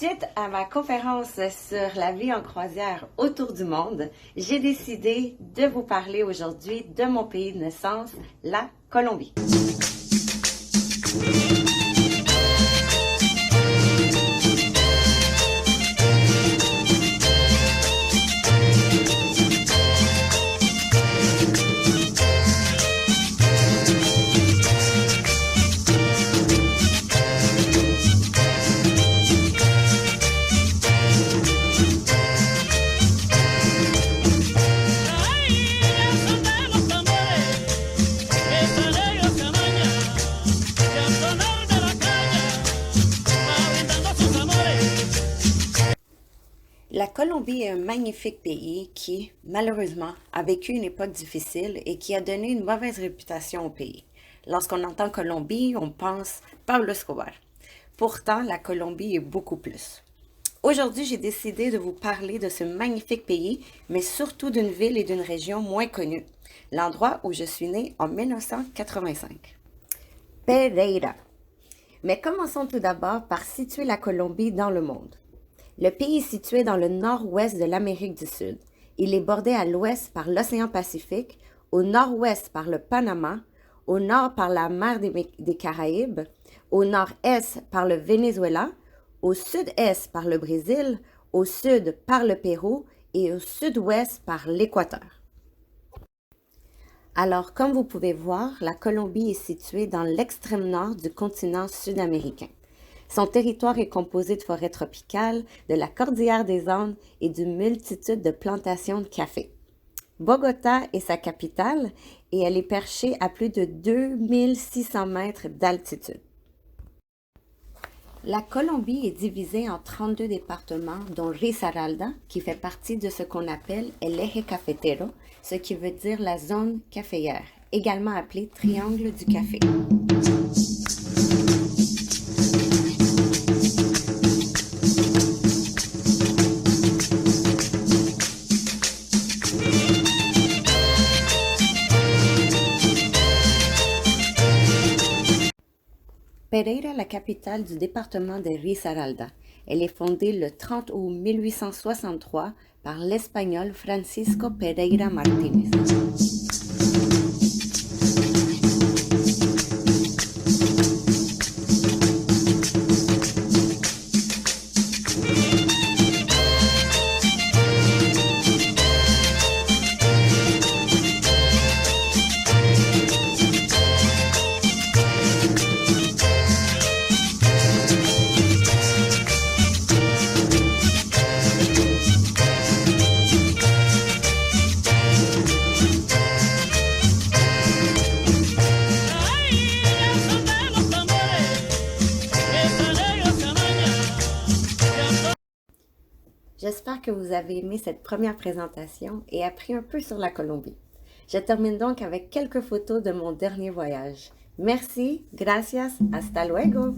Suite à ma conférence sur la vie en croisière autour du monde, j'ai décidé de vous parler aujourd'hui de mon pays de naissance, la Colombie. La Colombie est un magnifique pays qui, malheureusement, a vécu une époque difficile et qui a donné une mauvaise réputation au pays. Lorsqu'on entend Colombie, on pense Pablo Escobar. Pourtant, la Colombie est beaucoup plus. Aujourd'hui, j'ai décidé de vous parler de ce magnifique pays, mais surtout d'une ville et d'une région moins connue, l'endroit où je suis née en 1985. Pereira. Mais commençons tout d'abord par situer la Colombie dans le monde. Le pays est situé dans le nord-ouest de l'Amérique du Sud. Il est bordé à l'ouest par l'océan Pacifique, au nord-ouest par le Panama, au nord par la mer des Caraïbes, au nord-est par le Venezuela, au sud-est par le Brésil, au sud par le Pérou et au sud-ouest par l'Équateur. Alors, comme vous pouvez voir, la Colombie est située dans l'extrême nord du continent sud-américain. Son territoire est composé de forêts tropicales, de la cordillère des Andes et d'une multitude de plantations de café. Bogota est sa capitale et elle est perchée à plus de 2600 mètres d'altitude. La Colombie est divisée en 32 départements, dont Risaralda, qui fait partie de ce qu'on appelle el eje cafetero, ce qui veut dire la zone caféière, également appelée Triangle du café. Pereira est la capitale du département de Risaralda. Elle est fondée le 30 août 1863 par l'Espagnol Francisco Pereira Martínez. J'espère que vous avez aimé cette première présentation et appris un peu sur la Colombie. Je termine donc avec quelques photos de mon dernier voyage. Merci, gracias, hasta luego!